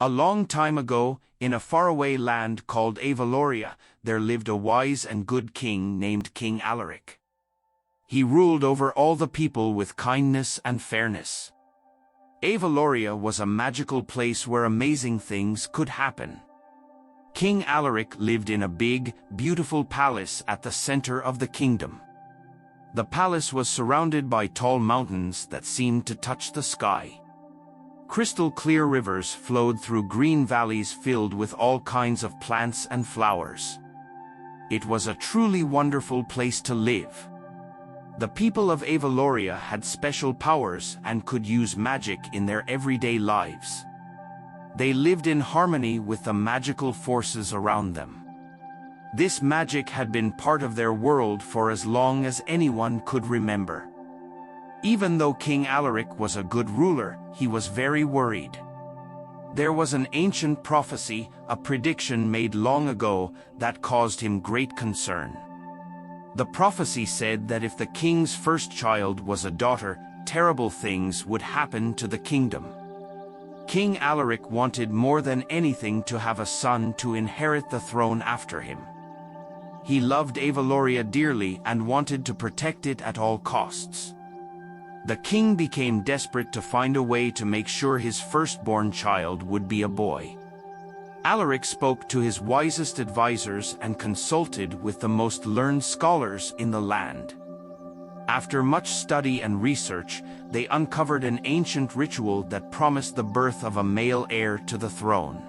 A long time ago, in a faraway land called Avaloria, there lived a wise and good king named King Alaric. He ruled over all the people with kindness and fairness. Avaloria was a magical place where amazing things could happen. King Alaric lived in a big, beautiful palace at the center of the kingdom. The palace was surrounded by tall mountains that seemed to touch the sky. Crystal-clear rivers flowed through green valleys filled with all kinds of plants and flowers. It was a truly wonderful place to live. The people of Avaloria had special powers and could use magic in their everyday lives. They lived in harmony with the magical forces around them. This magic had been part of their world for as long as anyone could remember. Even though King Alaric was a good ruler, he was very worried. There was an ancient prophecy, a prediction made long ago, that caused him great concern. The prophecy said that if the king's first child was a daughter, terrible things would happen to the kingdom. King Alaric wanted more than anything to have a son to inherit the throne after him. He loved Avaloria dearly and wanted to protect it at all costs. The king became desperate to find a way to make sure his firstborn child would be a boy. Alaric spoke to his wisest advisors and consulted with the most learned scholars in the land. After much study and research, they uncovered an ancient ritual that promised the birth of a male heir to the throne.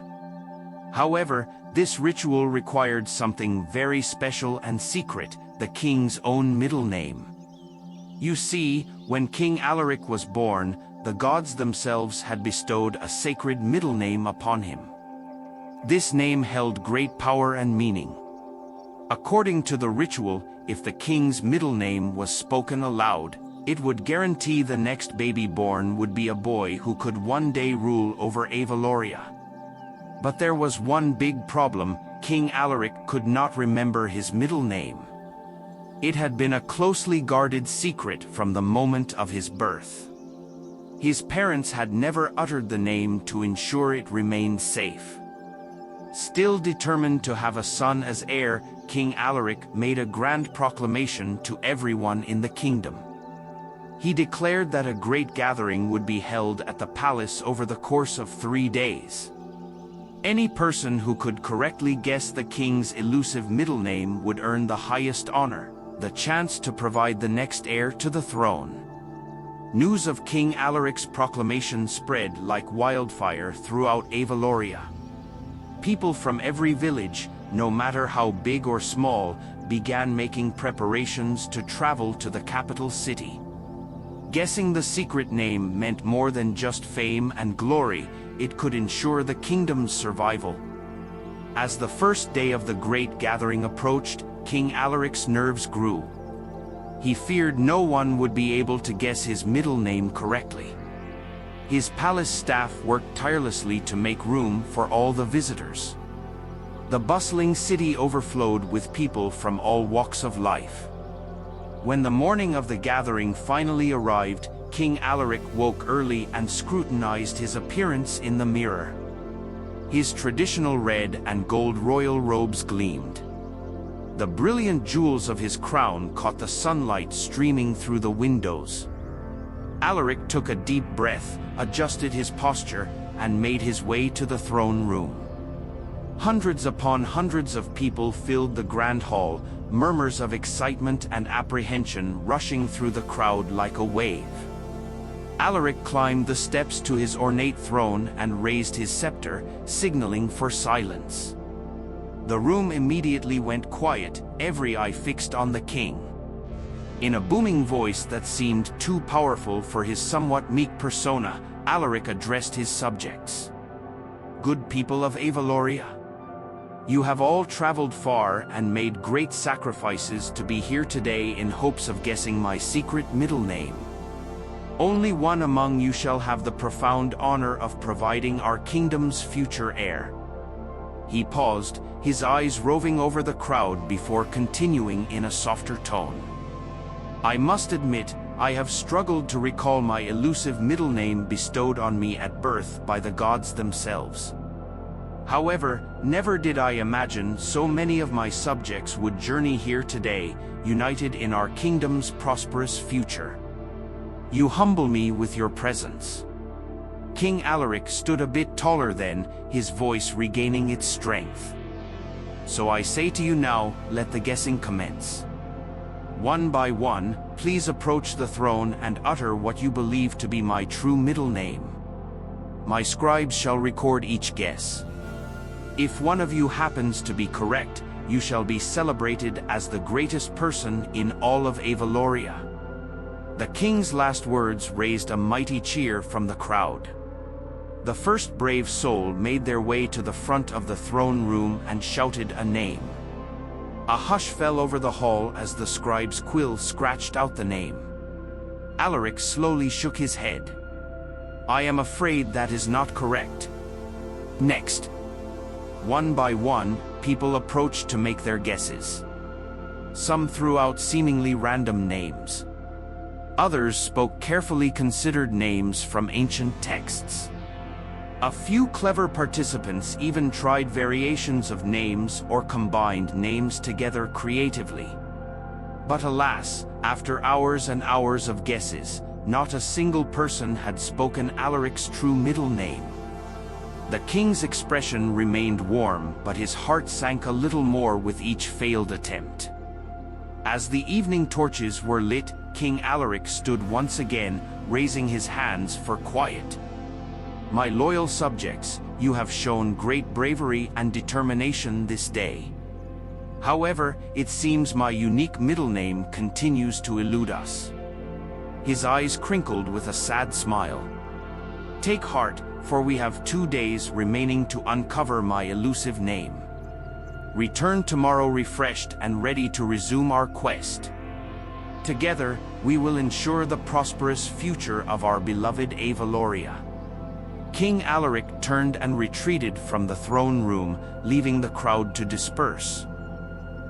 However, this ritual required something very special and secret, the king's own middle name. You see, when King Alaric was born, the gods themselves had bestowed a sacred middle name upon him. This name held great power and meaning. According to the ritual, if the king's middle name was spoken aloud, it would guarantee the next baby born would be a boy who could one day rule over Avaloria. But there was one big problem: King Alaric could not remember his middle name. It had been a closely guarded secret from the moment of his birth. His parents had never uttered the name to ensure it remained safe. Still determined to have a son as heir, King Alaric made a grand proclamation to everyone in the kingdom. He declared that a great gathering would be held at the palace over the course of 3 days. Any person who could correctly guess the king's elusive middle name would earn the highest honor, the chance to provide the next heir to the throne. News of King Alaric's proclamation spread like wildfire throughout Avaloria. People from every village, no matter how big or small, began making preparations to travel to the capital city. Guessing the secret name meant more than just fame and glory, it could ensure the kingdom's survival. As the first day of the great gathering approached, King Alaric's nerves grew. He feared no one would be able to guess his middle name correctly. His palace staff worked tirelessly to make room for all the visitors. The bustling city overflowed with people from all walks of life. When the morning of the gathering finally arrived, King Alaric woke early and scrutinized his appearance in the mirror. His traditional red and gold royal robes gleamed. The brilliant jewels of his crown caught the sunlight streaming through the windows. Alaric took a deep breath, adjusted his posture, and made his way to the throne room. Hundreds upon hundreds of people filled the grand hall, murmurs of excitement and apprehension rushing through the crowd like a wave. Alaric climbed the steps to his ornate throne and raised his scepter, signaling for silence. The room immediately went quiet, every eye fixed on the king. In a booming voice that seemed too powerful for his somewhat meek persona, Alaric addressed his subjects. "Good people of Avaloria, you have all traveled far and made great sacrifices to be here today in hopes of guessing my secret middle name. Only one among you shall have the profound honor of providing our kingdom's future heir." He paused, his eyes roving over the crowd before continuing in a softer tone. "I must admit, I have struggled to recall my elusive middle name bestowed on me at birth by the gods themselves. However, never did I imagine so many of my subjects would journey here today, united in our kingdom's prosperous future. You humble me with your presence." King Alaric stood a bit taller then, his voice regaining its strength. "So I say to you now, let the guessing commence. One by one, please approach the throne and utter what you believe to be my true middle name. My scribes shall record each guess. If one of you happens to be correct, you shall be celebrated as the greatest person in all of Avaloria." The king's last words raised a mighty cheer from the crowd. The first brave soul made their way to the front of the throne room and shouted a name. A hush fell over the hall as the scribe's quill scratched out the name. Alaric slowly shook his head. "I am afraid that is not correct." Next. One by one, people approached to make their guesses. Some threw out seemingly random names. Others spoke carefully considered names from ancient texts. A few clever participants even tried variations of names or combined names together creatively. But alas, after hours and hours of guesses, not a single person had spoken Alaric's true middle name. The king's expression remained warm, but his heart sank a little more with each failed attempt. As the evening torches were lit, King Alaric stood once again, raising his hands for quiet. "My loyal subjects, you have shown great bravery and determination this day. However, it seems my unique middle name continues to elude us." His eyes crinkled with a sad smile. "Take heart, for we have 2 days remaining to uncover my elusive name. Return tomorrow refreshed and ready to resume our quest. Together, we will ensure the prosperous future of our beloved Avaloria." King Alaric turned and retreated from the throne room, leaving the crowd to disperse.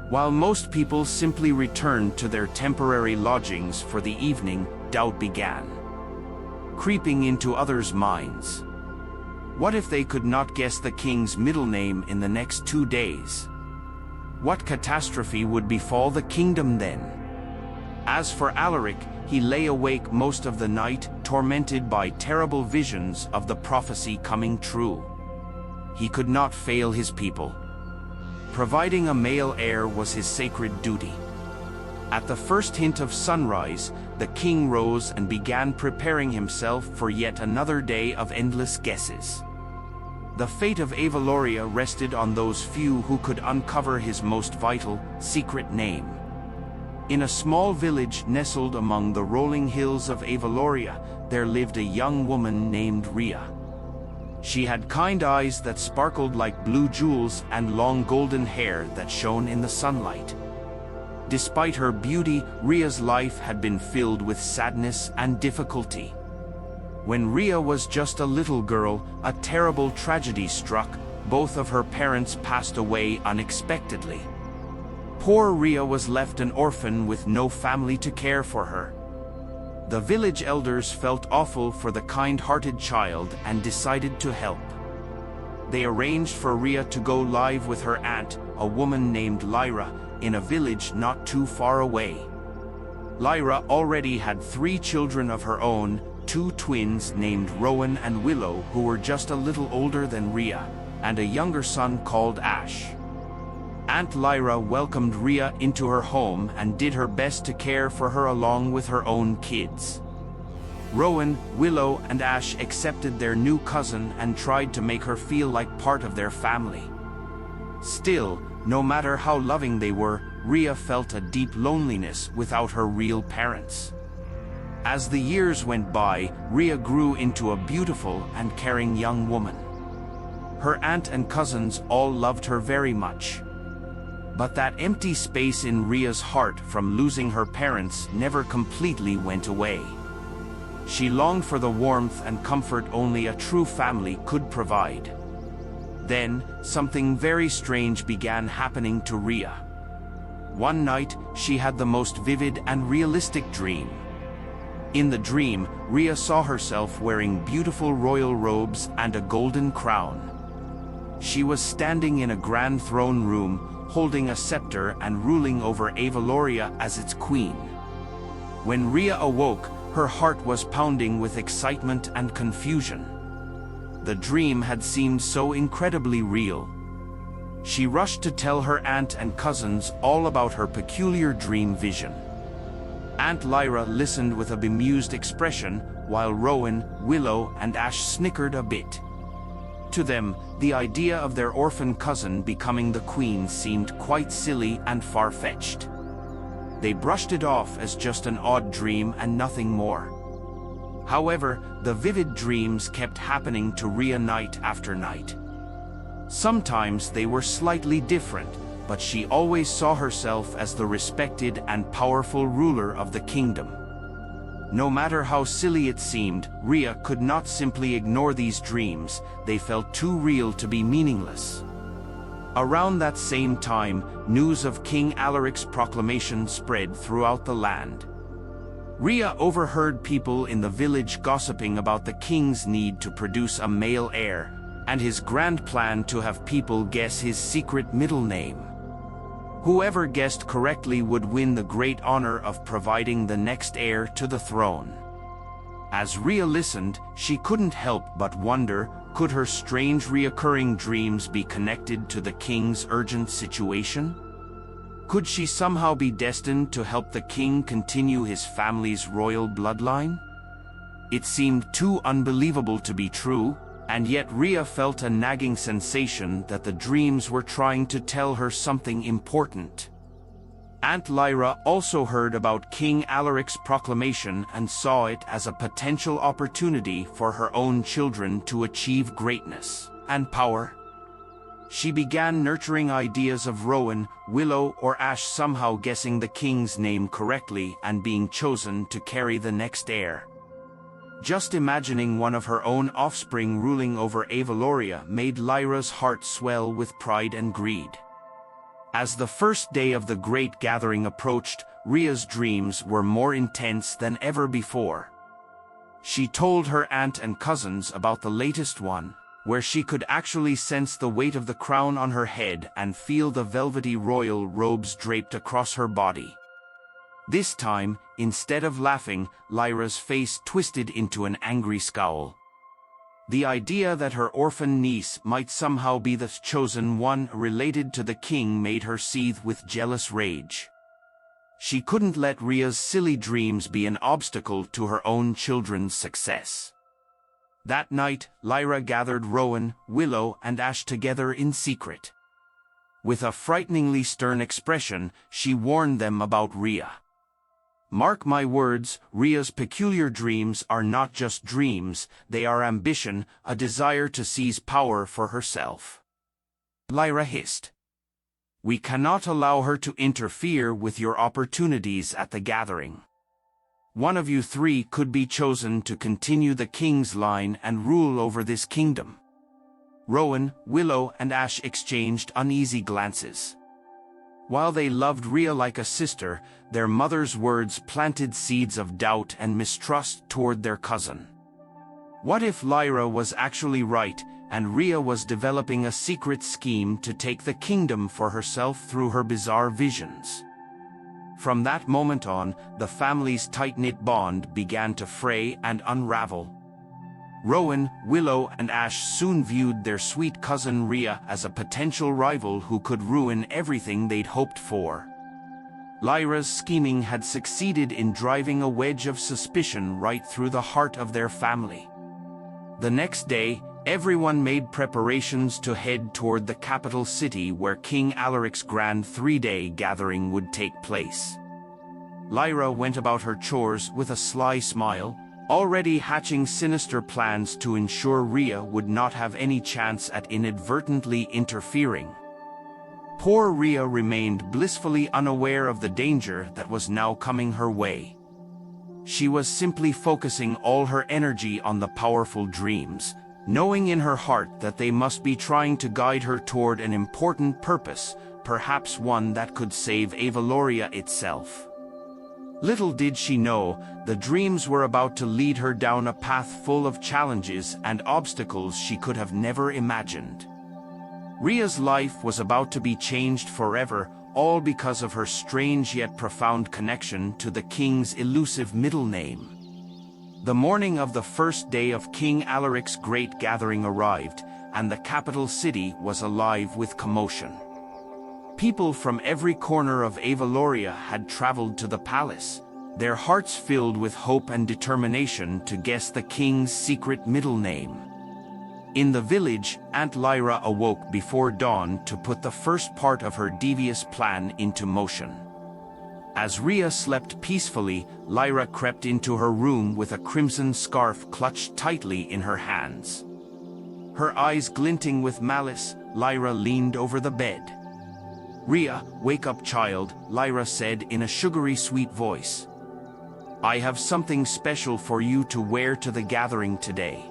While most people simply returned to their temporary lodgings for the evening, doubt began creeping into others' minds. What if they could not guess the king's middle name in the next 2 days? What catastrophe would befall the kingdom then? As for Alaric, he lay awake most of the night, tormented by terrible visions of the prophecy coming true. He could not fail his people. Providing a male heir was his sacred duty. At the first hint of sunrise, the king rose and began preparing himself for yet another day of endless guesses. The fate of Avaloria rested on those few who could uncover his most vital, secret name. In a small village nestled among the rolling hills of Avaloria, there lived a young woman named Rhea. She had kind eyes that sparkled like blue jewels and long golden hair that shone in the sunlight. Despite her beauty, Rhea's life had been filled with sadness and difficulty. When Rhea was just a little girl, a terrible tragedy struck. Both of her parents passed away unexpectedly. Poor Rhea was left an orphan with no family to care for her. The village elders felt awful for the kind-hearted child and decided to help. They arranged for Rhea to go live with her aunt, a woman named Lyra, in a village not too far away. Lyra already had 3 children of her own, 2 twins named Rowan and Willow who were just a little older than Rhea, and a younger son called Ash. Aunt Lyra welcomed Rhea into her home and did her best to care for her along with her own kids. Rowan, Willow, and Ash accepted their new cousin and tried to make her feel like part of their family. Still, no matter how loving they were, Rhea felt a deep loneliness without her real parents. As the years went by, Rhea grew into a beautiful and caring young woman. Her aunt and cousins all loved her very much. But that empty space in Rhea's heart from losing her parents never completely went away. She longed for the warmth and comfort only a true family could provide. Then, something very strange began happening to Rhea. One night, she had the most vivid and realistic dream. In the dream, Rhea saw herself wearing beautiful royal robes and a golden crown. She was standing in a grand throne room, holding a scepter and ruling over Avaloria as its queen. When Rhea awoke, her heart was pounding with excitement and confusion. The dream had seemed so incredibly real. She rushed to tell her aunt and cousins all about her peculiar dream vision. Aunt Lyra listened with a bemused expression, while Rowan, Willow, and Ash snickered a bit. To them, the idea of their orphan cousin becoming the queen seemed quite silly and far-fetched. They brushed it off as just an odd dream and nothing more. However, the vivid dreams kept happening to Rhea night after night. Sometimes they were slightly different, but she always saw herself as the respected and powerful ruler of the kingdom. No matter how silly it seemed, Rhea could not simply ignore these dreams. They felt too real to be meaningless. Around that same time, news of King Alaric's proclamation spread throughout the land. Rhea overheard people in the village gossiping about the king's need to produce a male heir, and his grand plan to have people guess his secret middle name. Whoever guessed correctly would win the great honor of providing the next heir to the throne. As Rhea listened, she couldn't help but wonder, could her strange reoccurring dreams be connected to the king's urgent situation? Could she somehow be destined to help the king continue his family's royal bloodline? It seemed too unbelievable to be true, and yet Rhea felt a nagging sensation that the dreams were trying to tell her something important. Aunt Lyra also heard about King Alaric's proclamation and saw it as a potential opportunity for her own children to achieve greatness and power. She began nurturing ideas of Rowan, Willow, or Ash somehow guessing the king's name correctly and being chosen to carry the next heir. Just imagining one of her own offspring ruling over Avaloria made Lyra's heart swell with pride and greed. As the first day of the great gathering approached, Rhea's dreams were more intense than ever before. She told her aunt and cousins about the latest one, where she could actually sense the weight of the crown on her head and feel the velvety royal robes draped across her body. This time, instead of laughing, Lyra's face twisted into an angry scowl. The idea that her orphan niece might somehow be the chosen one related to the king made her seethe with jealous rage. She couldn't let Rhea's silly dreams be an obstacle to her own children's success. That night, Lyra gathered Rowan, Willow, and Ash together in secret. With a frighteningly stern expression, she warned them about Rhea. Mark my words, Rhea's peculiar dreams are not just dreams, they are ambition, a desire to seize power for herself. Lyra hissed. We cannot allow her to interfere with your opportunities at the gathering. One of you three could be chosen to continue the king's line and rule over this kingdom. Rowan, Willow, and Ash exchanged uneasy glances. While they loved Rhea like a sister, their mother's words planted seeds of doubt and mistrust toward their cousin. What if Lyra was actually right, and Rhea was developing a secret scheme to take the kingdom for herself through her bizarre visions? From that moment on, the family's tight-knit bond began to fray and unravel. Rowan, Willow, and Ash soon viewed their sweet cousin Rhea as a potential rival who could ruin everything they'd hoped for. Lyra's scheming had succeeded in driving a wedge of suspicion right through the heart of their family. The next day, everyone made preparations to head toward the capital city where King Alaric's grand 3-day gathering would take place. Lyra went about her chores with a sly smile, already hatching sinister plans to ensure Rhea would not have any chance at inadvertently interfering. Poor Rhea remained blissfully unaware of the danger that was now coming her way. She was simply focusing all her energy on the powerful dreams, knowing in her heart that they must be trying to guide her toward an important purpose, perhaps one that could save Avaloria itself. Little did she know, the dreams were about to lead her down a path full of challenges and obstacles she could have never imagined. Rhea's life was about to be changed forever, all because of her strange yet profound connection to the king's elusive middle name. The morning of the first day of King Alaric's great gathering arrived, and the capital city was alive with commotion. People from every corner of Avaloria had traveled to the palace, their hearts filled with hope and determination to guess the king's secret middle name. In the village, Aunt Lyra awoke before dawn to put the first part of her devious plan into motion. As Rhea slept peacefully, Lyra crept into her room with a crimson scarf clutched tightly in her hands. Her eyes glinting with malice, Lyra leaned over the bed. "Rhea, wake up, child," Lyra said in a sugary sweet voice. "I have something special for you to wear to the gathering today."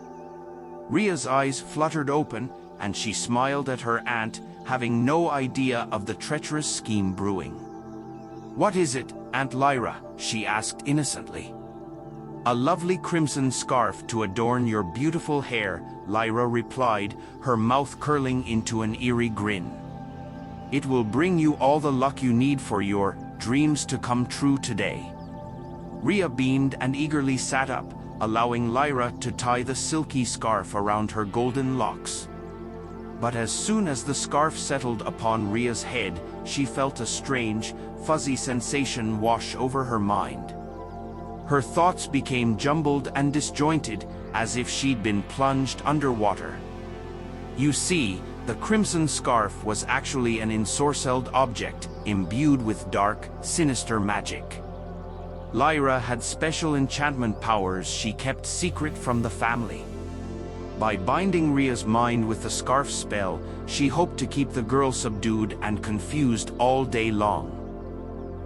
Rhea's eyes fluttered open, and she smiled at her aunt, having no idea of the treacherous scheme brewing. "What is it, Aunt Lyra?" she asked innocently. "A lovely crimson scarf to adorn your beautiful hair," Lyra replied, her mouth curling into an eerie grin. "It will bring you all the luck you need for your dreams to come true today." Rhea beamed and eagerly sat up, allowing Lyra to tie the silky scarf around her golden locks. But as soon as the scarf settled upon Rhea's head, she felt a strange, fuzzy sensation wash over her mind. Her thoughts became jumbled and disjointed, as if she'd been plunged underwater. You see, the crimson scarf was actually an ensorcelled object, imbued with dark, sinister magic. Lyra had special enchantment powers she kept secret from the family. By binding Rhea's mind with the scarf spell, she hoped to keep the girl subdued and confused all day long.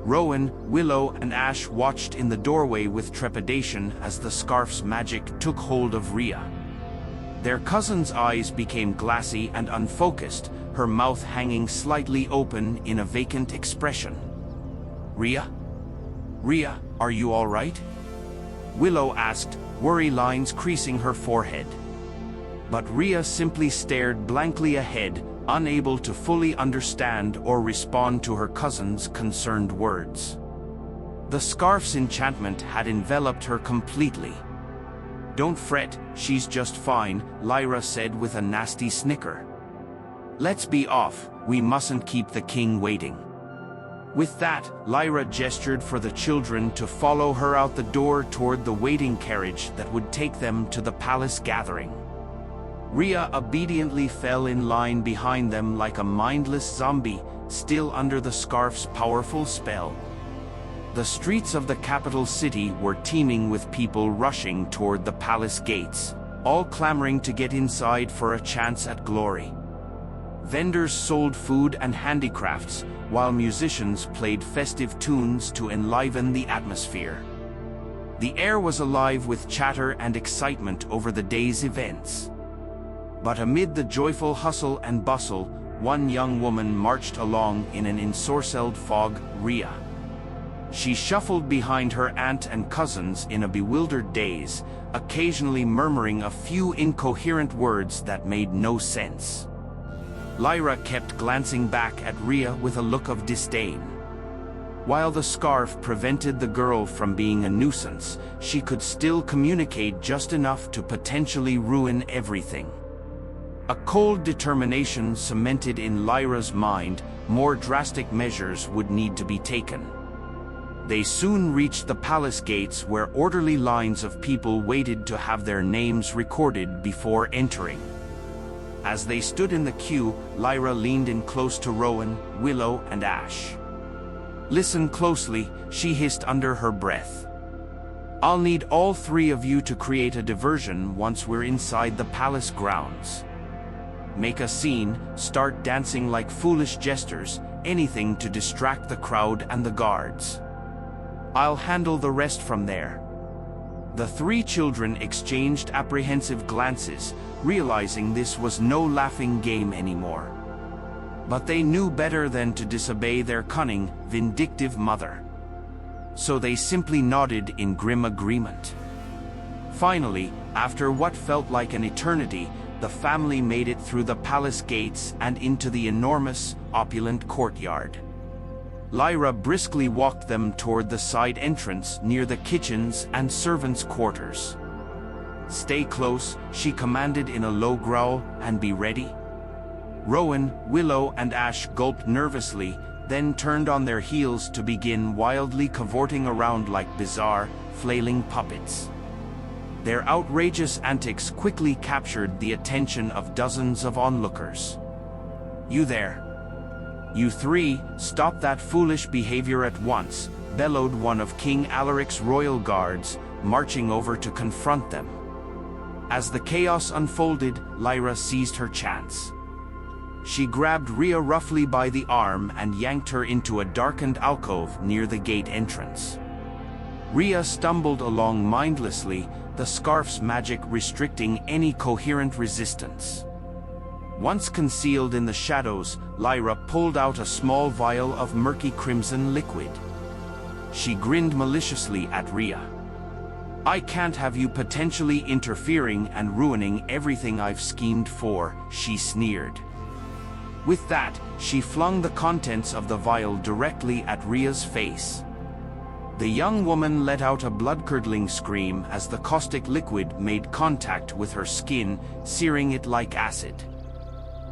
Rowan, Willow, and Ash watched in the doorway with trepidation as the scarf's magic took hold of Rhea. Their cousin's eyes became glassy and unfocused, her mouth hanging slightly open in a vacant expression. "Rhea? Rhea, are you all right?" Willow asked, worry lines creasing her forehead. But Rhea simply stared blankly ahead, unable to fully understand or respond to her cousin's concerned words. The scarf's enchantment had enveloped her completely. "Don't fret, she's just fine," Lyra said with a nasty snicker. "Let's be off, we mustn't keep the king waiting." With that, Lyra gestured for the children to follow her out the door toward the waiting carriage that would take them to the palace gathering. Rhea obediently fell in line behind them like a mindless zombie, still under the scarf's powerful spell. The streets of the capital city were teeming with people rushing toward the palace gates, all clamoring to get inside for a chance at glory. Vendors sold food and handicrafts, while musicians played festive tunes to enliven the atmosphere. The air was alive with chatter and excitement over the day's events. But amid the joyful hustle and bustle, one young woman marched along in an ensorcelled fog, Rhea. She shuffled behind her aunt and cousins in a bewildered daze, occasionally murmuring a few incoherent words that made no sense. Lyra kept glancing back at Rhea with a look of disdain. While the scarf prevented the girl from being a nuisance, she could still communicate just enough to potentially ruin everything. A cold determination cemented in Lyra's mind, more drastic measures would need to be taken. They soon reached the palace gates where orderly lines of people waited to have their names recorded before entering. As they stood in the queue, Lyra leaned in close to Rowan, Willow, and Ash. "Listen closely," she hissed under her breath. "I'll need all three of you to create a diversion once we're inside the palace grounds. Make a scene, start dancing like foolish jesters, anything to distract the crowd and the guards. I'll handle the rest from there." The three children exchanged apprehensive glances, realizing this was no laughing game anymore. But they knew better than to disobey their cunning, vindictive mother. So they simply nodded in grim agreement. Finally, after what felt like an eternity, the family made it through the palace gates and into the enormous, opulent courtyard. Lyra briskly walked them toward the side entrance near the kitchens and servants' quarters. "Stay close," she commanded in a low growl, "and be ready." Rowan, Willow, and Ash gulped nervously, then turned on their heels to begin wildly cavorting around like bizarre, flailing puppets. Their outrageous antics quickly captured the attention of dozens of onlookers. "You there! You three, stop that foolish behavior at once," bellowed one of King Alaric's royal guards, marching over to confront them. As the chaos unfolded, Lyra seized her chance. She grabbed Rhea roughly by the arm and yanked her into a darkened alcove near the gate entrance. Rhea stumbled along mindlessly, the scarf's magic restricting any coherent resistance. Once concealed in the shadows, Lyra pulled out a small vial of murky crimson liquid. She grinned maliciously at Rhea. "I can't have you potentially interfering and ruining everything I've schemed for," she sneered. With that, she flung the contents of the vial directly at Rhea's face. The young woman let out a blood-curdling scream as the caustic liquid made contact with her skin, searing it like acid.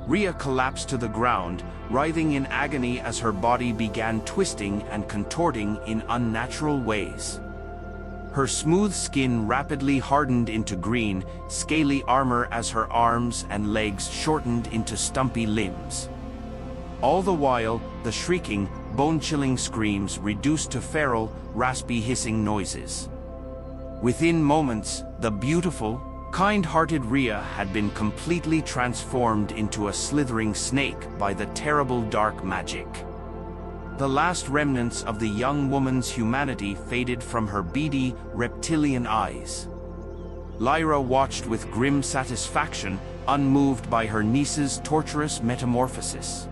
Rhea collapsed to the ground, writhing in agony as her body began twisting and contorting in unnatural ways. Her smooth skin rapidly hardened into green, scaly armor as her arms and legs shortened into stumpy limbs. All the while, the shrieking, bone-chilling screams reduced to feral, raspy hissing noises. Within moments, the beautiful, kind-hearted Rhea had been completely transformed into a slithering snake by the terrible dark magic. The last remnants of the young woman's humanity faded from her beady, reptilian eyes. Lyra watched with grim satisfaction, unmoved by her niece's torturous metamorphosis.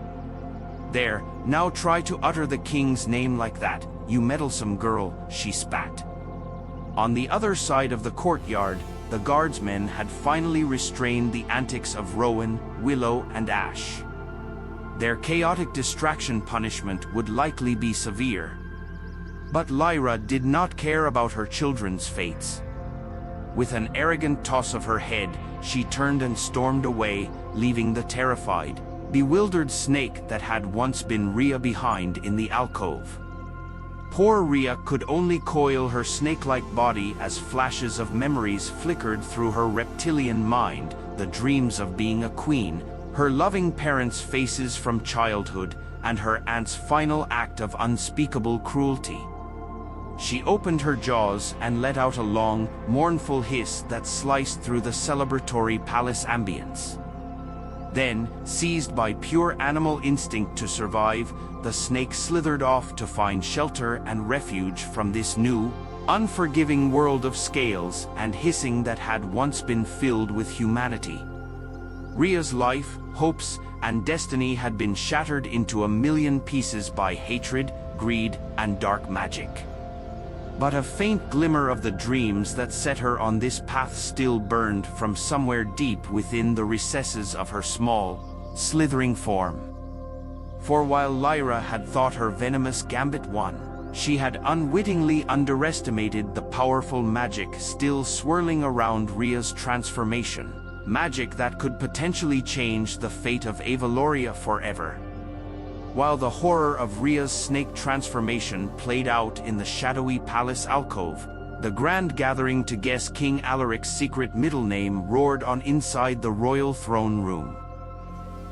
"There, now try to utter the king's name like that, you meddlesome girl," she spat. On the other side of the courtyard, the guardsmen had finally restrained the antics of Rowan, Willow, and Ash. Their chaotic distraction punishment would likely be severe. But Lyra did not care about her children's fates. With an arrogant toss of her head, she turned and stormed away, leaving the terrified, bewildered snake that had once been Rhea behind in the alcove. Poor Rhea could only coil her snake-like body as flashes of memories flickered through her reptilian mind, the dreams of being a queen, her loving parents' faces from childhood, and her aunt's final act of unspeakable cruelty. She opened her jaws and let out a long, mournful hiss that sliced through the celebratory palace ambience. Then, seized by pure animal instinct to survive, the snake slithered off to find shelter and refuge from this new, unforgiving world of scales and hissing that had once been filled with humanity. Rhea's life, hopes, and destiny had been shattered into a million pieces by hatred, greed, and dark magic. But a faint glimmer of the dreams that set her on this path still burned from somewhere deep within the recesses of her small, slithering form. For while Lyra had thought her venomous gambit won, she had unwittingly underestimated the powerful magic still swirling around Rhea's transformation. Magic that could potentially change the fate of Avaloria forever. While the horror of Rhea's snake transformation played out in the shadowy palace alcove, the grand gathering to guess King Alaric's secret middle name roared on inside the royal throne room.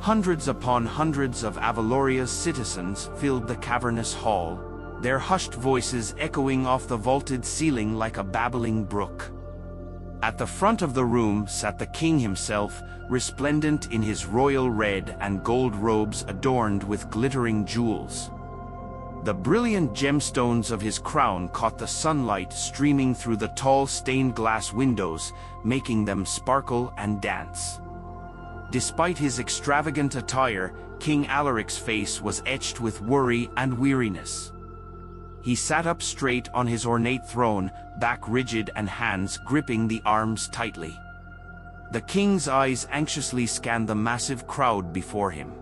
Hundreds upon hundreds of Avaloria's citizens filled the cavernous hall, their hushed voices echoing off the vaulted ceiling like a babbling brook. At the front of the room sat the king himself, resplendent in his royal red and gold robes adorned with glittering jewels. The brilliant gemstones of his crown caught the sunlight streaming through the tall stained glass windows, making them sparkle and dance. Despite his extravagant attire, King Alaric's face was etched with worry and weariness. He sat up straight on his ornate throne, back rigid and hands gripping the arms tightly. The king's eyes anxiously scanned the massive crowd before him.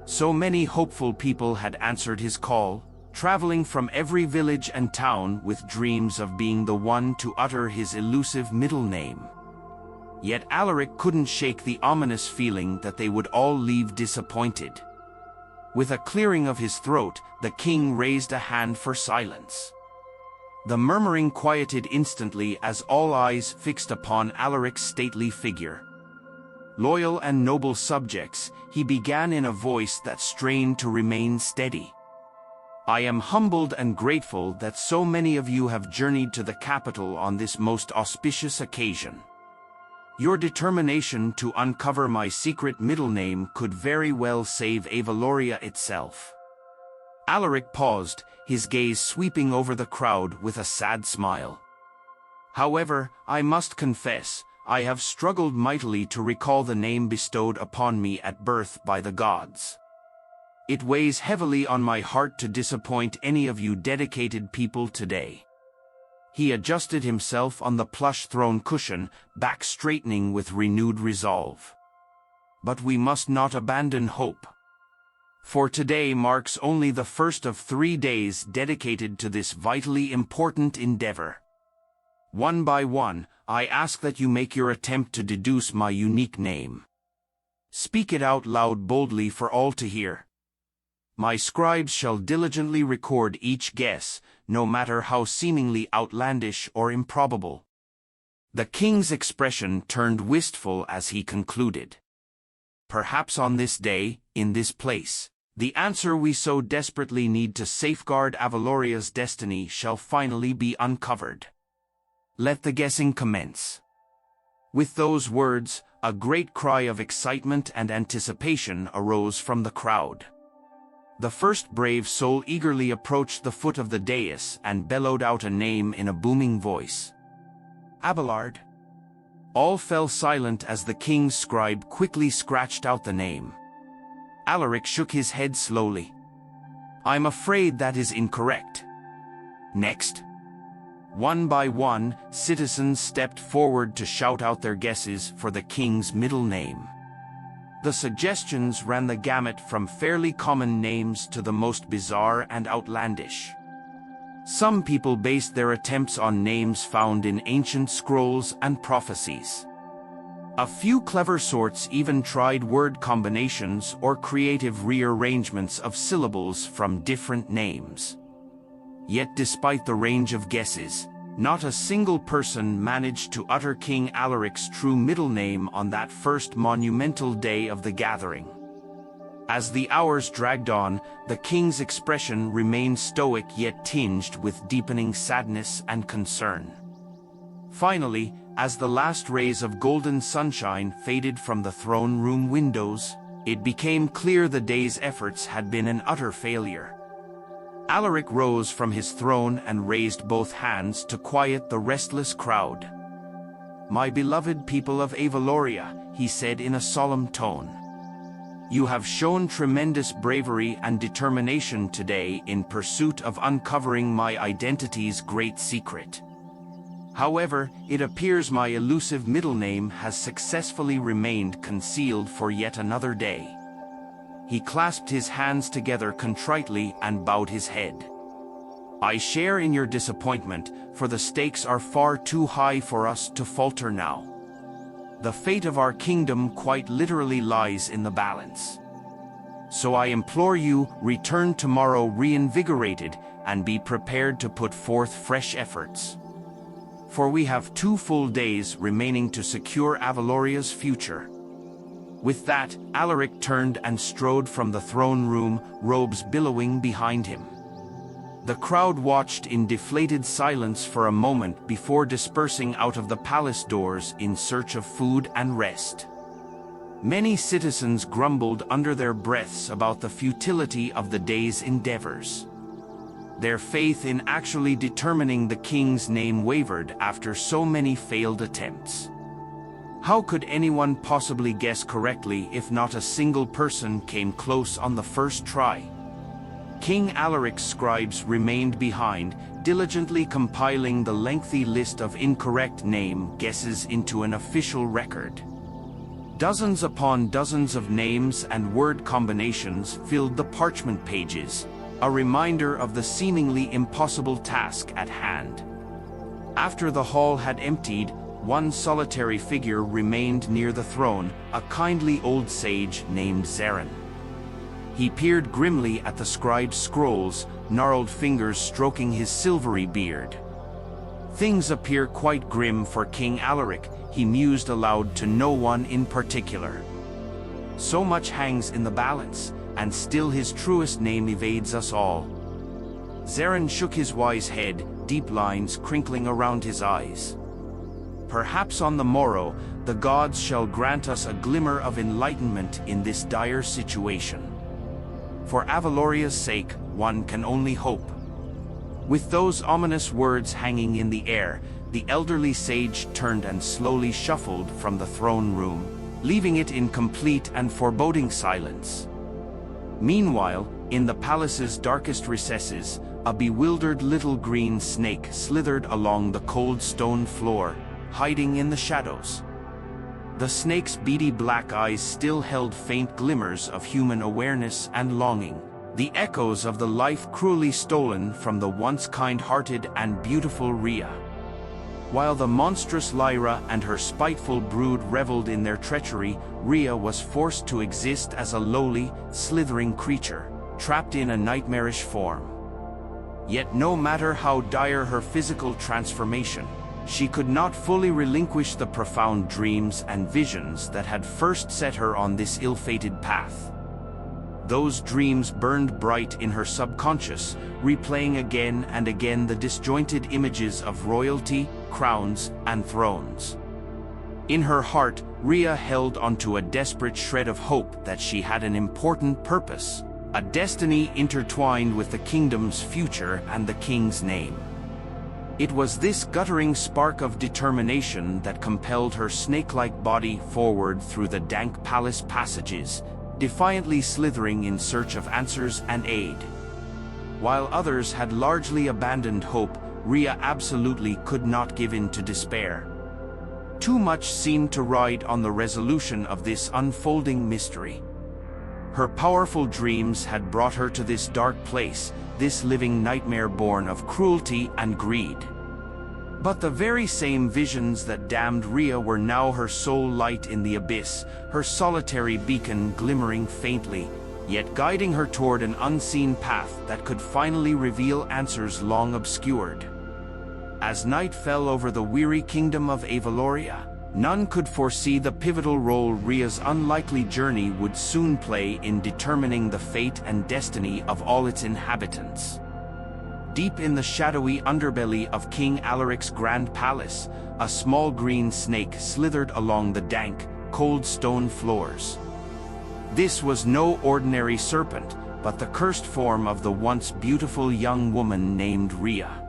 So many hopeful people had answered his call, traveling from every village and town with dreams of being the one to utter his elusive middle name. Yet Alaric couldn't shake the ominous feeling that they would all leave disappointed. With a clearing of his throat, the king raised a hand for silence. The murmuring quieted instantly as all eyes fixed upon Alaric's stately figure. Loyal and noble subjects, he began in a voice that strained to remain steady. I am humbled and grateful that so many of you have journeyed to the capital on this most auspicious occasion. Your determination to uncover my secret middle name could very well save Avaloria itself. Alaric paused, his gaze sweeping over the crowd with a sad smile. However, I must confess, I have struggled mightily to recall the name bestowed upon me at birth by the gods. It weighs heavily on my heart to disappoint any of you dedicated people today. He adjusted himself on the plush throne cushion, back straightening with renewed resolve. But we must not abandon hope. For today marks only the first of 3 days dedicated to this vitally important endeavor. One by one, I ask that you make your attempt to deduce my unique name. Speak it out loud boldly for all to hear. My scribes shall diligently record each guess, no matter how seemingly outlandish or improbable. The king's expression turned wistful as he concluded. Perhaps on this day, in this place, the answer we so desperately need to safeguard Avaloria's destiny shall finally be uncovered. Let the guessing commence. With those words, a great cry of excitement and anticipation arose from the crowd. The first brave soul eagerly approached the foot of the dais and bellowed out a name in a booming voice. Abelard. All fell silent as the king's scribe quickly scratched out the name. Alaric shook his head slowly. I'm afraid that is incorrect. Next. One by one, citizens stepped forward to shout out their guesses for the king's middle name. The suggestions ran the gamut from fairly common names to the most bizarre and outlandish. Some people based their attempts on names found in ancient scrolls and prophecies. A few clever sorts even tried word combinations or creative rearrangements of syllables from different names. Yet despite the range of guesses, not a single person managed to utter King Alaric's true middle name on that first monumental day of the gathering. As the hours dragged on, the king's expression remained stoic yet tinged with deepening sadness and concern. Finally, as the last rays of golden sunshine faded from the throne room windows, it became clear the day's efforts had been an utter failure. Alaric rose from his throne and raised both hands to quiet the restless crowd. My beloved people of Avaloria, he said in a solemn tone. You have shown tremendous bravery and determination today in pursuit of uncovering my identity's great secret. However, it appears my elusive middle name has successfully remained concealed for yet another day. He clasped his hands together contritely and bowed his head. I share in your disappointment, for the stakes are far too high for us to falter now. The fate of our kingdom quite literally lies in the balance. So I implore you, return tomorrow reinvigorated and be prepared to put forth fresh efforts. For we have 2 full days remaining to secure Avaloria's future. With that, Alaric turned and strode from the throne room, robes billowing behind him. The crowd watched in deflated silence for a moment before dispersing out of the palace doors in search of food and rest. Many citizens grumbled under their breaths about the futility of the day's endeavors. Their faith in actually determining the king's name wavered after so many failed attempts. How could anyone possibly guess correctly if not a single person came close on the first try? King Alaric's scribes remained behind, diligently compiling the lengthy list of incorrect name guesses into an official record. Dozens upon dozens of names and word combinations filled the parchment pages, a reminder of the seemingly impossible task at hand. After the hall had emptied, one solitary figure remained near the throne, a kindly old sage named Zarin. He peered grimly at the scribe's scrolls, gnarled fingers stroking his silvery beard. Things appear quite grim for King Alaric, he mused aloud to no one in particular. So much hangs in the balance, and still his truest name evades us all. Zarin shook his wise head, deep lines crinkling around his eyes. Perhaps on the morrow, the gods shall grant us a glimmer of enlightenment in this dire situation. For Avaloria's sake, one can only hope. With those ominous words hanging in the air, the elderly sage turned and slowly shuffled from the throne room, leaving it in complete and foreboding silence. Meanwhile, in the palace's darkest recesses, a bewildered little green snake slithered along the cold stone floor, hiding in the shadows. The snake's beady black eyes still held faint glimmers of human awareness and longing, the echoes of the life cruelly stolen from the once kind-hearted and beautiful Rhea. While the monstrous Lyra and her spiteful brood reveled in their treachery, Rhea was forced to exist as a lowly, slithering creature, trapped in a nightmarish form. Yet no matter how dire her physical transformation, she could not fully relinquish the profound dreams and visions that had first set her on this ill-fated path. Those dreams burned bright in her subconscious, replaying again and again the disjointed images of royalty, crowns, and thrones. In her heart, Rhea held onto a desperate shred of hope that she had an important purpose, a destiny intertwined with the kingdom's future and the king's name. It was this guttering spark of determination that compelled her snake-like body forward through the dank palace passages, defiantly slithering in search of answers and aid. While others had largely abandoned hope, Rhea absolutely could not give in to despair. Too much seemed to ride on the resolution of this unfolding mystery. Her powerful dreams had brought her to this dark place, this living nightmare born of cruelty and greed. But the very same visions that damned Rhea were now her sole light in the abyss, her solitary beacon glimmering faintly, yet guiding her toward an unseen path that could finally reveal answers long obscured. As night fell over the weary kingdom of Avaloria, none could foresee the pivotal role Rhea's unlikely journey would soon play in determining the fate and destiny of all its inhabitants. Deep in the shadowy underbelly of King Alaric's grand palace, a small green snake slithered along the dank, cold stone floors. This was no ordinary serpent, but the cursed form of the once beautiful young woman named Rhea.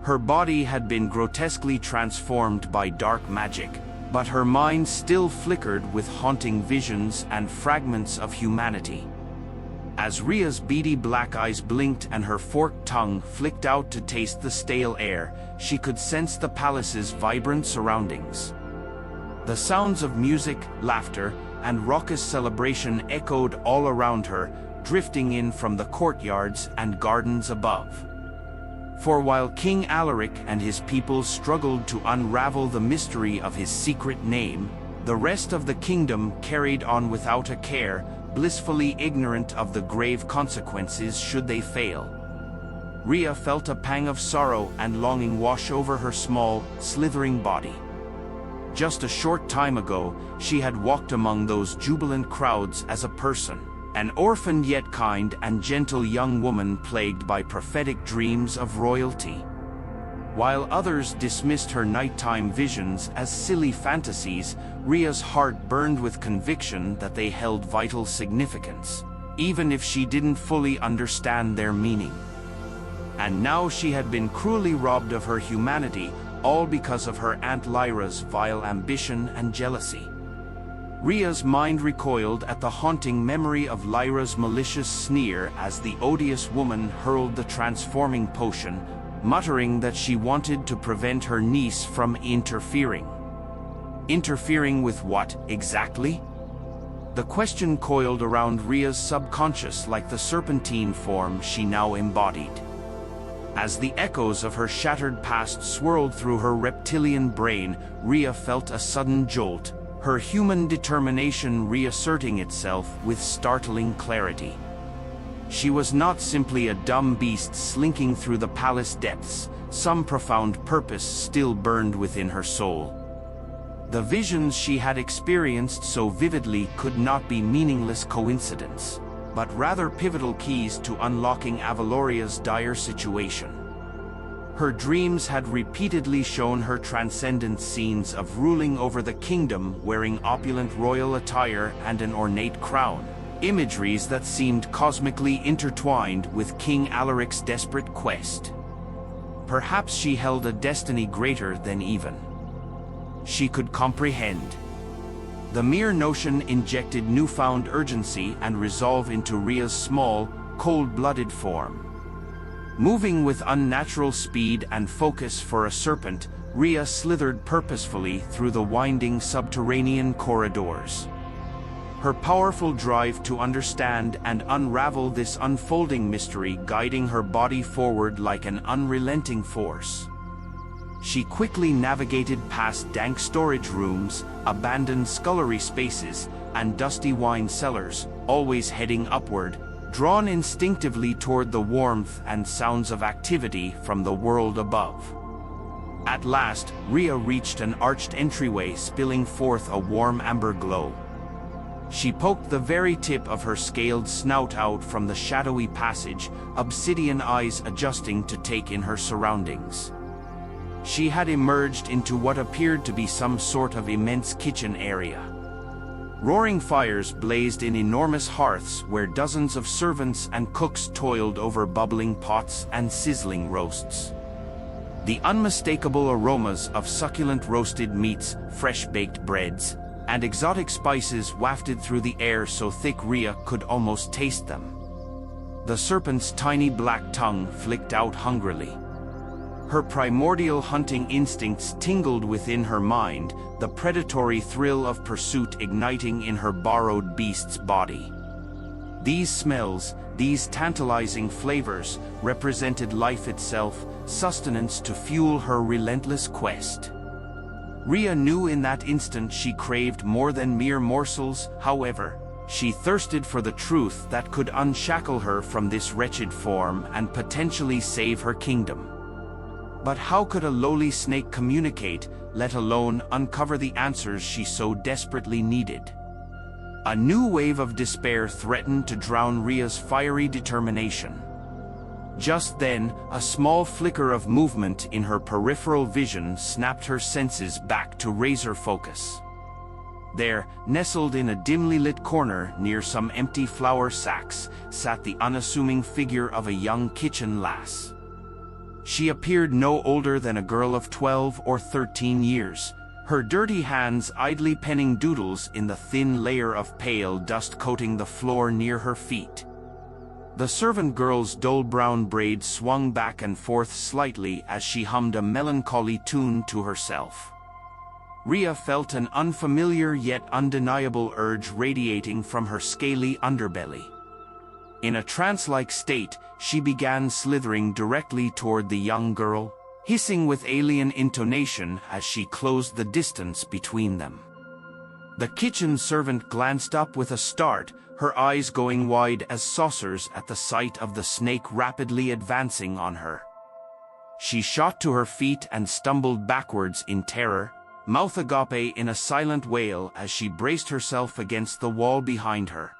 Her body had been grotesquely transformed by dark magic, but her mind still flickered with haunting visions and fragments of humanity. As Rhea's beady black eyes blinked and her forked tongue flicked out to taste the stale air, she could sense the palace's vibrant surroundings. The sounds of music, laughter, and raucous celebration echoed all around her, drifting in from the courtyards and gardens above. For while King Alaric and his people struggled to unravel the mystery of his secret name, the rest of the kingdom carried on without a care, blissfully ignorant of the grave consequences should they fail. Rhea felt a pang of sorrow and longing wash over her small, slithering body. Just a short time ago, she had walked among those jubilant crowds as a person, an orphaned yet kind and gentle young woman plagued by prophetic dreams of royalty. While others dismissed her nighttime visions as silly fantasies, Rhea's heart burned with conviction that they held vital significance, even if she didn't fully understand their meaning. And now she had been cruelly robbed of her humanity, all because of her Aunt Lyra's vile ambition and jealousy. Rhea's mind recoiled at the haunting memory of Lyra's malicious sneer as the odious woman hurled the transforming potion, muttering that she wanted to prevent her niece from interfering. Interfering with what, exactly? The question coiled around Rhea's subconscious like the serpentine form she now embodied. As the echoes of her shattered past swirled through her reptilian brain, Rhea felt a sudden jolt, her human determination reasserting itself with startling clarity. She was not simply a dumb beast slinking through the palace depths, some profound purpose still burned within her soul. The visions she had experienced so vividly could not be meaningless coincidence, but rather pivotal keys to unlocking Avaloria's dire situation. Her dreams had repeatedly shown her transcendent scenes of ruling over the kingdom wearing opulent royal attire and an ornate crown, imageries that seemed cosmically intertwined with King Alaric's desperate quest. Perhaps she held a destiny greater than even she could comprehend. The mere notion injected newfound urgency and resolve into Rhea's small, cold-blooded form. Moving with unnatural speed and focus for a serpent, Rhea slithered purposefully through the winding subterranean corridors. Her powerful drive to understand and unravel this unfolding mystery guiding her body forward like an unrelenting force. She quickly navigated past dank storage rooms, abandoned scullery spaces, and dusty wine cellars, always heading upward, drawn instinctively toward the warmth and sounds of activity from the world above. At last, Rhea reached an arched entryway spilling forth a warm amber glow. She poked the very tip of her scaled snout out from the shadowy passage, obsidian eyes adjusting to take in her surroundings. She had emerged into what appeared to be some sort of immense kitchen area. Roaring fires blazed in enormous hearths where dozens of servants and cooks toiled over bubbling pots and sizzling roasts. The unmistakable aromas of succulent roasted meats, fresh-baked breads, and exotic spices wafted through the air so thick Rhea could almost taste them. The serpent's tiny black tongue flicked out hungrily. Her primordial hunting instincts tingled within her mind, the predatory thrill of pursuit igniting in her borrowed beast's body. These smells, these tantalizing flavors, represented life itself, sustenance to fuel her relentless quest. Rhea knew in that instant she craved more than mere morsels, however. She thirsted for the truth that could unshackle her from this wretched form and potentially save her kingdom. But how could a lowly snake communicate, let alone uncover the answers she so desperately needed? A new wave of despair threatened to drown Rhea's fiery determination. Just then, a small flicker of movement in her peripheral vision snapped her senses back to razor focus. There, nestled in a dimly lit corner near some empty flour sacks, sat the unassuming figure of a young kitchen lass. She appeared no older than a girl of 12 or 13 years, her dirty hands idly penning doodles in the thin layer of pale dust coating the floor near her feet. The servant girl's dull brown braids swung back and forth slightly as she hummed a melancholy tune to herself. Rhea felt an unfamiliar yet undeniable urge radiating from her scaly underbelly. In a trance-like state, she began slithering directly toward the young girl, hissing with alien intonation as she closed the distance between them. The kitchen servant glanced up with a start, her eyes going wide as saucers at the sight of the snake rapidly advancing on her. She shot to her feet and stumbled backwards in terror, mouth agape in a silent wail as she braced herself against the wall behind her.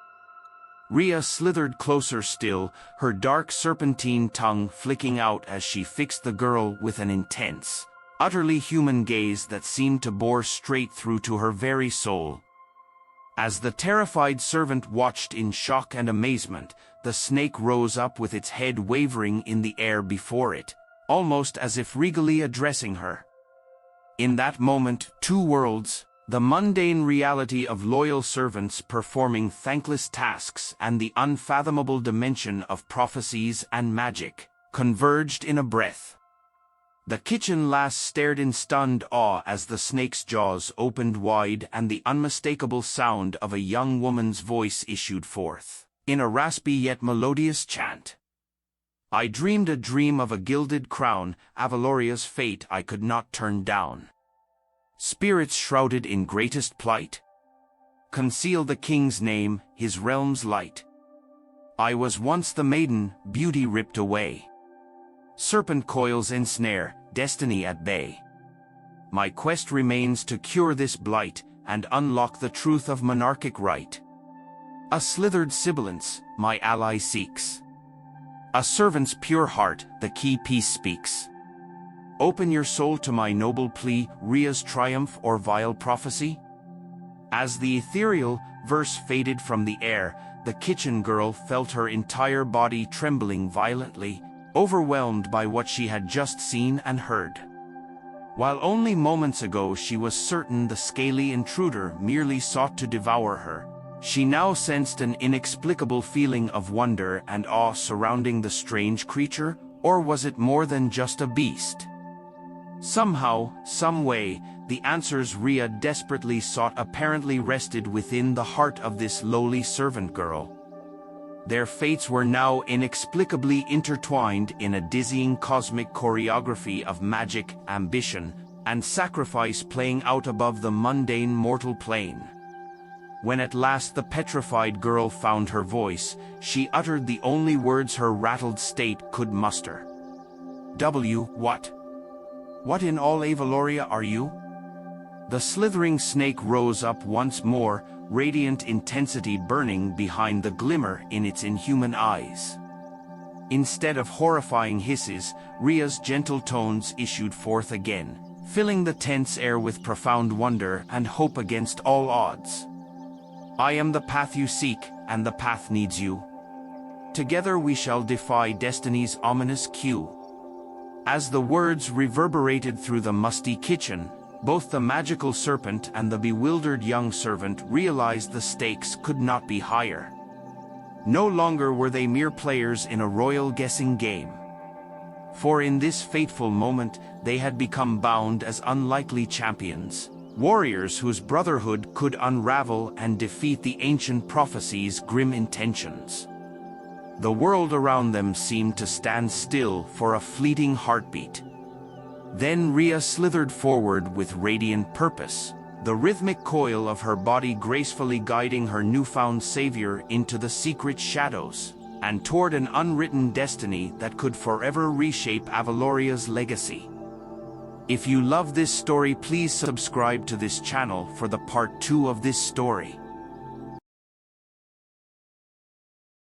Rhea slithered closer still, her dark serpentine tongue flicking out as she fixed the girl with an intense, utterly human gaze that seemed to bore straight through to her very soul. As the terrified servant watched in shock and amazement, the snake rose up with its head wavering in the air before it, almost as if regally addressing her. In that moment, two worlds, The mundane reality of loyal servants performing thankless tasks and the unfathomable dimension of prophecies and magic converged in a breath. The kitchen lass stared in stunned awe as the snake's jaws opened wide and the unmistakable sound of a young woman's voice issued forth, in a raspy yet melodious chant. I dreamed a dream of a gilded crown, Avaloria's fate I could not turn down. Spirits shrouded in greatest plight conceal the king's name, his realm's light. I was once the maiden, beauty ripped away. Serpent coils ensnare, destiny at bay. My quest remains to cure this blight and unlock the truth of monarchic right. A slithered sibilance, my ally seeks. A servant's pure heart, the key peace speaks. Open your soul to my noble plea, Rhea's triumph or vile prophecy? As the ethereal verse faded from the air, the kitchen girl felt her entire body trembling violently, overwhelmed by what she had just seen and heard. While only moments ago she was certain the scaly intruder merely sought to devour her, she now sensed an inexplicable feeling of wonder and awe surrounding the strange creature, or was it more than just a beast? Somehow, some way, the answers Rhea desperately sought apparently rested within the heart of this lowly servant girl. Their fates were now inexplicably intertwined in a dizzying cosmic choreography of magic, ambition, and sacrifice playing out above the mundane mortal plane. When at last the petrified girl found her voice, she uttered the only words her rattled state could muster. What? What in all Avaloria are you? The slithering snake rose up once more, radiant intensity burning behind the glimmer in its inhuman eyes. Instead of horrifying hisses, Rhea's gentle tones issued forth again, filling the tense air with profound wonder and hope against all odds. I am the path you seek, and the path needs you. Together we shall defy destiny's ominous cue. As the words reverberated through the musty kitchen, both the magical serpent and the bewildered young servant realized the stakes could not be higher. No longer were they mere players in a royal guessing game. For in this fateful moment, they had become bound as unlikely champions, warriors whose brotherhood could unravel and defeat the ancient prophecy's grim intentions. The world around them seemed to stand still for a fleeting heartbeat. Then Rhea slithered forward with radiant purpose, the rhythmic coil of her body gracefully guiding her newfound savior into the secret shadows, and toward an unwritten destiny that could forever reshape Avaloria's legacy. If you love this story, please subscribe to this channel for the part 2 of this story.